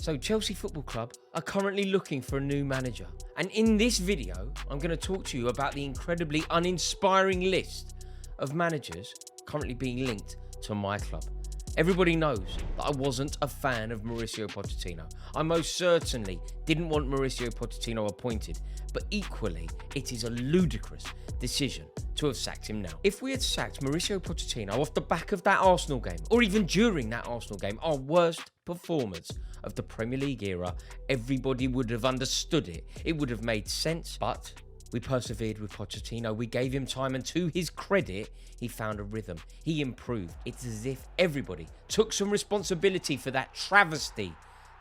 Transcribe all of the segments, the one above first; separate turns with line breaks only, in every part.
So Chelsea Football Club are currently looking for a new manager. And in this video, I'm going to talk to you about the incredibly uninspiring list of managers currently being linked to my club. Everybody knows that I wasn't a fan of Mauricio Pochettino. I most certainly didn't want Mauricio Pochettino appointed, but equally, it is a ludicrous decision to have sacked him now. If we had sacked Mauricio Pochettino off the back of that Arsenal game, or even during that Arsenal game, our worst performance of the Premier League era, everybody would have understood it. It would have made sense, but we persevered with Pochettino. We gave him time, and to his credit, he found a rhythm. He improved. It's as if everybody took some responsibility for that travesty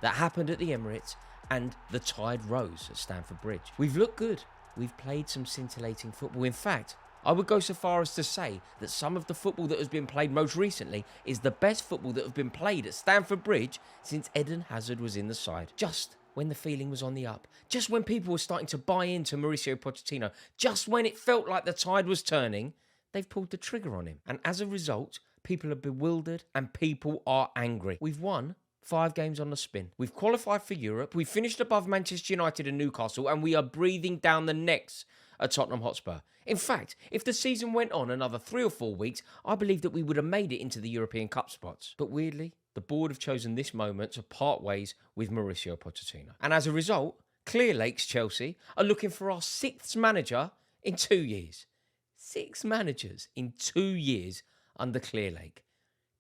that happened at the Emirates, and the tide rose at Stamford Bridge. We've looked good. We've played some scintillating football. In fact, I would go so far as to say that some of the football that has been played most recently is the best football that has been played at Stamford Bridge since Eden Hazard was in the side. Just when the feeling was on the up, just when people were starting to buy into Mauricio Pochettino, just when it felt like the tide was turning, they've pulled the trigger on him. And as a result, people are bewildered and people are angry. We've won 5 games on the spin. We've qualified for Europe. We finished above Manchester United and Newcastle, and we are breathing down the necks at Tottenham Hotspur. In fact, if the season went on another 3 or 4 weeks, I believe that we would have made it into the European Cup spots. But weirdly, the board have chosen this moment to part ways with Mauricio Pochettino. And as a result, Clear Lake's Chelsea are looking for our 6th manager in 2 years. 6 managers in 2 years under Clear Lake.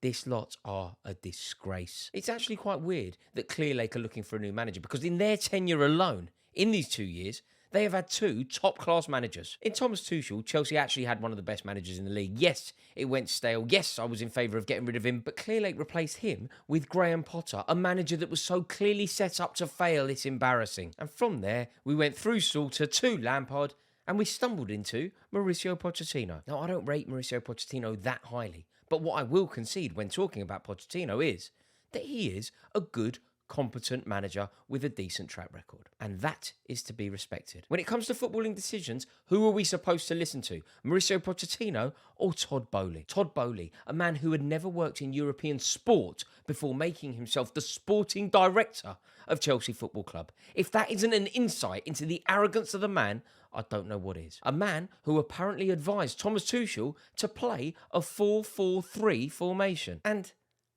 This lot are a disgrace. It's actually quite weird that Clear Lake are looking for a new manager, because in their tenure alone, in these 2 years, they have had 2 top-class managers. In Thomas Tuchel, Chelsea actually had one of the best managers in the league. Yes, it went stale. Yes, I was in favour of getting rid of him. But Clear Lake replaced him with Graham Potter, a manager that was so clearly set up to fail, it's embarrassing. And from there, we went through Salter to Lampard, and we stumbled into Mauricio Pochettino. Now, I don't rate Mauricio Pochettino that highly, but what I will concede when talking about Pochettino is that he is a good, competent manager with a decent track record. And that is to be respected. When it comes to footballing decisions, who are we supposed to listen to? Mauricio Pochettino or Todd Boehly? Todd Boehly, a man who had never worked in European sport before making himself the sporting director of Chelsea Football Club. If that isn't an insight into the arrogance of the man, I don't know what is. A man who apparently advised Thomas Tuchel to play a 4-4-3 formation. And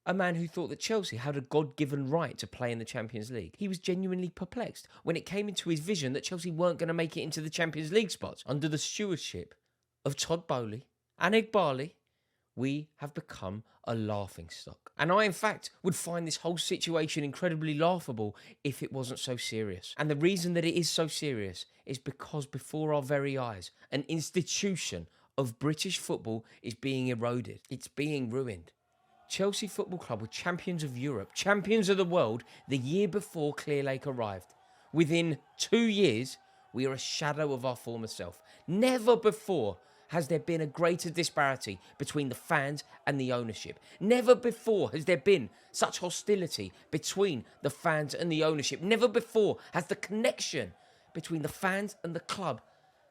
a man who thought that Chelsea had a God-given right to play in the Champions League. He was genuinely perplexed when it came into his vision that Chelsea weren't going to make it into the Champions League spots. Under the stewardship of Todd Boehly and Igbali, we have become a laughingstock. And I, in fact, would find this whole situation incredibly laughable if it wasn't so serious. And the reason that it is so serious is because before our very eyes, an institution of British football is being eroded. It's being ruined. Chelsea Football Club were champions of Europe, champions of the world the year before Clear Lake arrived. Within 2 years, we are a shadow of our former self. Never before has there been a greater disparity between the fans and the ownership. Never before has there been such hostility between the fans and the ownership. Never before has the connection between the fans and the club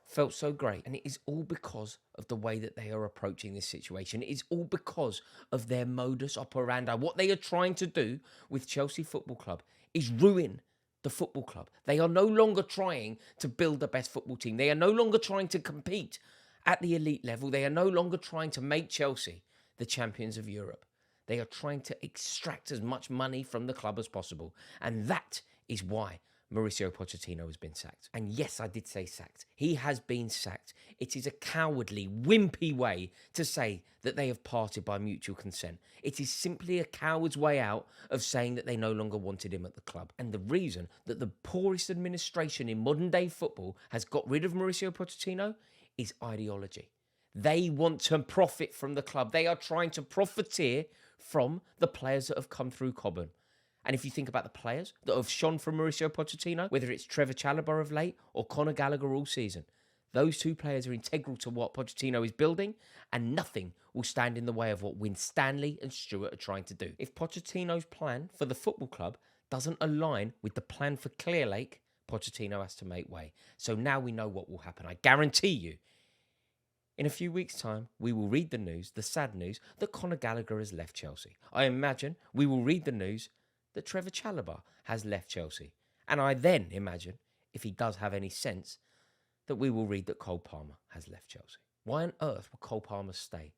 felt so great. And it is all because of the way that they are approaching this situation. It is all because of their modus operandi. What they are trying to do with Chelsea Football Club is ruin the football club. They are no longer trying to build the best football team. They are no longer trying to compete at the elite level. They are no longer trying to make Chelsea the champions of Europe. They are trying to extract as much money from the club as possible. And that is why Mauricio Pochettino has been sacked. And yes, I did say sacked. He has been sacked. It is a cowardly, wimpy way to say that they have parted by mutual consent. It is simply a coward's way out of saying that they no longer wanted him at the club. And the reason that the poorest administration in modern day football has got rid of Mauricio Pochettino is ideology. They want to profit from the club. They are trying to profiteer from the players that have come through Cobham. And if you think about the players that have shone from Mauricio Pochettino, whether it's Trevor Chalobah of late or Conor Gallagher all season, those 2 players are integral to what Pochettino is building, and nothing will stand in the way of what Winstanley and Stewart are trying to do. If Pochettino's plan for the football club doesn't align with the plan for Clear Lake, Pochettino has to make way. So now we know what will happen. I guarantee you, in a few weeks' time, we will read the news, the sad news, that Conor Gallagher has left Chelsea. I imagine we will read the news that Trevor Chalobah has left Chelsea. And I then imagine, if he does have any sense, that we will read that Cole Palmer has left Chelsea. Why on earth would Cole Palmer stay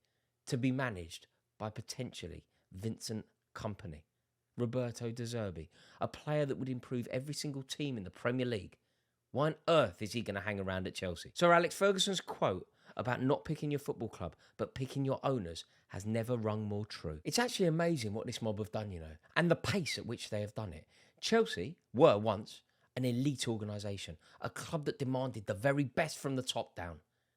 to be managed by potentially Vincent Kompany, Roberto De Zerbi, a player that would improve every single team in the Premier League? Why on earth is he going to hang around at Chelsea? Sir Alex Ferguson's quote about not picking your football club but picking your owners has never rung more true. It's actually amazing what this mob have done, and the pace at which they have done it. Chelsea were once an elite organisation, a club that demanded the very best from the top down.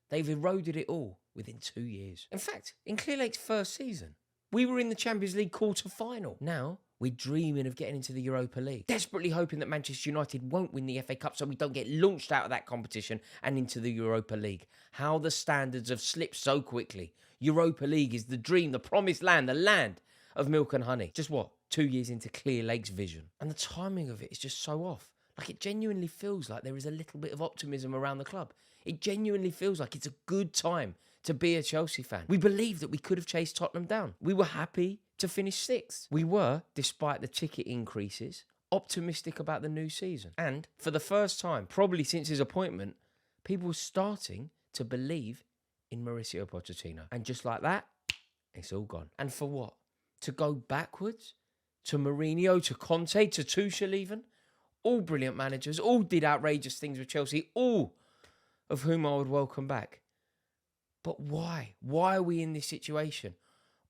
They've eroded it all within 2 years. In fact, in Clearlake's first season, we were in the Champions League quarter-final. Now, we're dreaming of getting into the Europa League, desperately hoping that Manchester United won't win the FA Cup so we don't get launched out of that competition and into the Europa League. How the standards have slipped so quickly. Europa League is the dream, the promised land, the land of milk and honey. Just 2 years into Clearlake's vision. And the timing of it is just so off. Like, it genuinely feels like there is a little bit of optimism around the club. It genuinely feels like it's a good time to be a Chelsea fan. We believed that we could have chased Tottenham down. We were happy to finish 6th. We were, despite the ticket increases, optimistic about the new season. And for the first time, probably since his appointment, people were starting to believe in Mauricio Pochettino. And just like that, it's all gone. And for what? To go backwards? To Mourinho, to Conte, to Tuchel even? All brilliant managers, all did outrageous things with Chelsea, all of whom I would welcome back. But why? Why are we in this situation?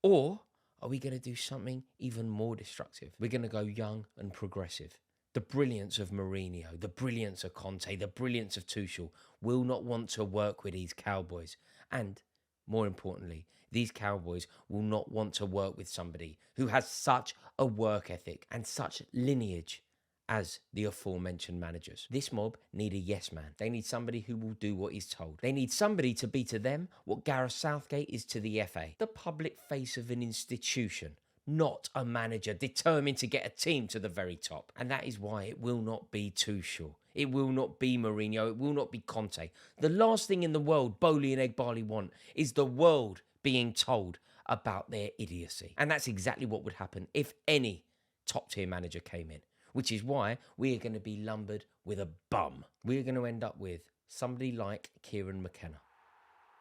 Or are we going to do something even more destructive? We're going to go young and progressive. The brilliance of Mourinho, the brilliance of Conte, the brilliance of Tuchel will not want to work with these cowboys. And more importantly, these cowboys will not want to work with somebody who has such a work ethic and such lineage as the aforementioned managers. This mob need a yes man. They need somebody who will do what he's told. They need somebody to be to them what Gareth Southgate is to the FA. The public face of an institution, not a manager determined to get a team to the very top. And that is why it will not be Tuchel. It will not be Mourinho. It will not be Conte. The last thing in the world Bowley and Egbarley want is the world being told about their idiocy. And that's exactly what would happen if any top-tier manager came in. Which is why we are going to be lumbered with a bum. We are going to end up with somebody like Kieran McKenna.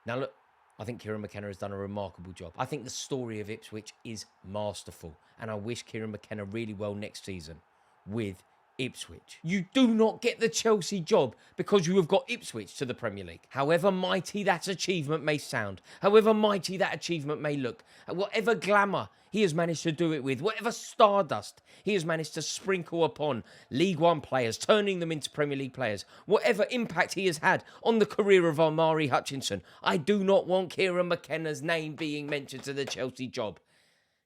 Now look, I think Kieran McKenna has done a remarkable job. I think the story of Ipswich is masterful. And I wish Kieran McKenna really well next season with Ipswich. You do not get the Chelsea job because you have got Ipswich to the Premier League. However mighty that achievement may sound, however mighty that achievement may look, whatever glamour he has managed to do it with, whatever stardust he has managed to sprinkle upon League One players, turning them into Premier League players, whatever impact he has had on the career of Omari Hutchinson, I do not want Kieran McKenna's name being mentioned to the Chelsea job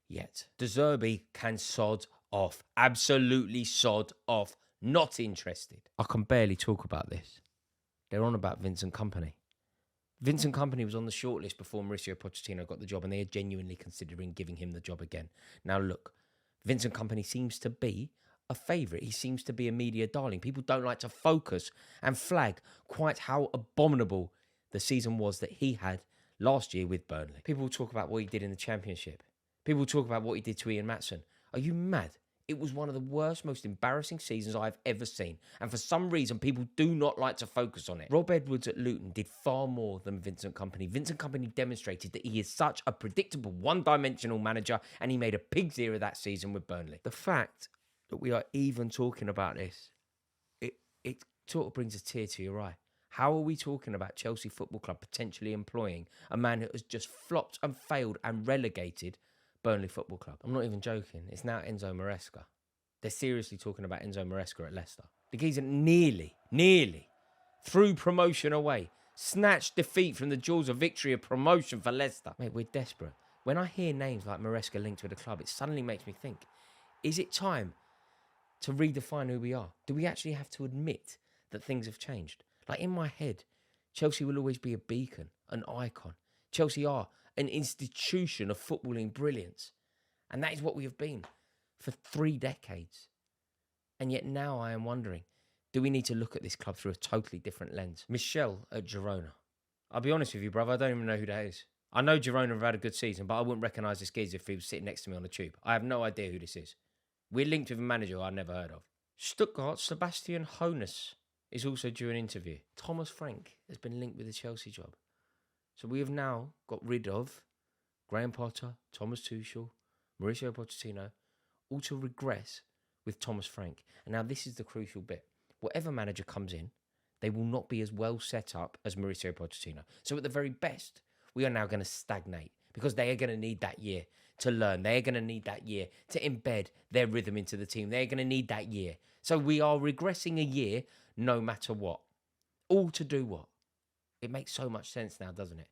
yet. De Zerbi can sod off. Absolutely sod off. Not interested. I can barely talk about this. They're on about Vincent Kompany. Vincent Kompany was on the shortlist before Mauricio Pochettino got the job, and they are genuinely considering giving him the job again. Now look, Vincent Kompany seems to be a favourite. He seems to be a media darling. People don't like to focus and flag quite how abominable the season was that he had last year with Burnley. People will talk about what he did in the Championship. People will talk about what he did to Ian Maatson. Are you mad? It was one of the worst, most embarrassing seasons I've ever seen. And for some reason, people do not like to focus on it. Rob Edwards at Luton did far more than Vincent Kompany. Vincent Kompany demonstrated that he is such a predictable, one-dimensional manager, and he made a pig's ear of that season with Burnley. The fact that we are even talking about this, it sort of brings a tear to your eye. How are we talking about Chelsea Football Club potentially employing a man who has just flopped and failed and relegated Burnley Football Club? I'm not even joking. It's now Enzo Maresca. They're seriously talking about Enzo Maresca at Leicester. The geezer nearly, threw promotion away, snatched defeat from the jaws of victory of promotion for Leicester. Mate, we're desperate. When I hear names like Maresca linked with a club, it suddenly makes me think, is it time to redefine who we are? Do we actually have to admit that things have changed? Like, in my head, Chelsea will always be a beacon, an icon. Chelsea are an institution of footballing brilliance. And that is what we have been for 3 decades. And yet now I am wondering, do we need to look at this club through a totally different lens? Michel at Girona. I'll be honest with you, brother, I don't even know who that is. I know Girona have had a good season, but I wouldn't recognise this geezer if he was sitting next to me on the tube. I have no idea who this is. We're linked with a manager I never heard of. Stuttgart, Sebastian Hoeneß is also due an interview. Thomas Frank has been linked with the Chelsea job. So we have now got rid of Graham Potter, Thomas Tuchel, Mauricio Pochettino, all to regress with Thomas Frank. And now this is the crucial bit. Whatever manager comes in, they will not be as well set up as Mauricio Pochettino. So at the very best, we are now going to stagnate because they are going to need that year to learn. They are going to need that year to embed their rhythm into the team. They're going to need that year. So we are regressing a year no matter what. All to do what? It makes so much sense now, doesn't it?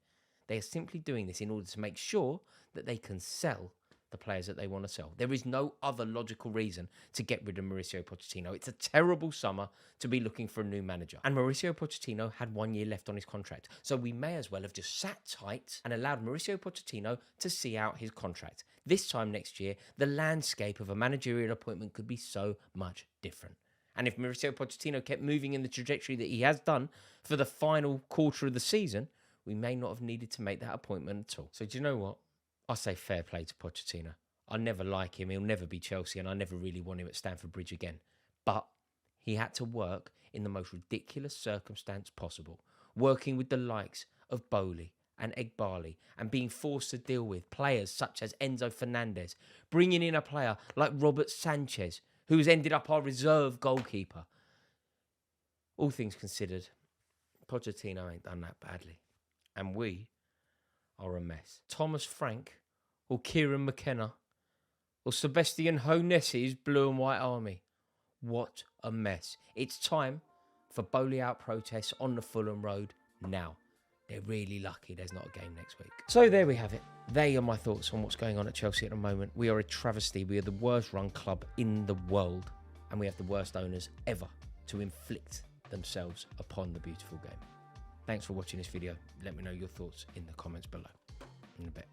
They are simply doing this in order to make sure that they can sell the players that they want to sell. There is no other logical reason to get rid of Mauricio Pochettino. It's a terrible summer to be looking for a new manager. And Mauricio Pochettino had 1 year left on his contract. So we may as well have just sat tight and allowed Mauricio Pochettino to see out his contract. This time next year, the landscape of a managerial appointment could be so much different. And if Mauricio Pochettino kept moving in the trajectory that he has done for the final quarter of the season, we may not have needed to make that appointment at all. So do you know what? I say fair play to Pochettino. I never like him. He'll never be Chelsea, and I never really want him at Stamford Bridge again. But he had to work in the most ridiculous circumstance possible, working with the likes of Bowley and Egbali and being forced to deal with players such as Enzo Fernandez, bringing in a player like Robert Sanchez, who has ended up our reserve goalkeeper. All things considered, Pochettino ain't done that badly. And we are a mess. Thomas Frank or Kieran McKenna or Sebastian Hoeneß's Blue and White Army. What a mess. It's time for Bowley out protests on the Fulham Road now. They're really lucky there's not a game next week. So there we have it. They are my thoughts on what's going on at Chelsea at the moment. We are a travesty. We are the worst run club in the world. And we have the worst owners ever to inflict themselves upon the beautiful game. Thanks for watching this video. Let me know your thoughts in the comments below. In a bit.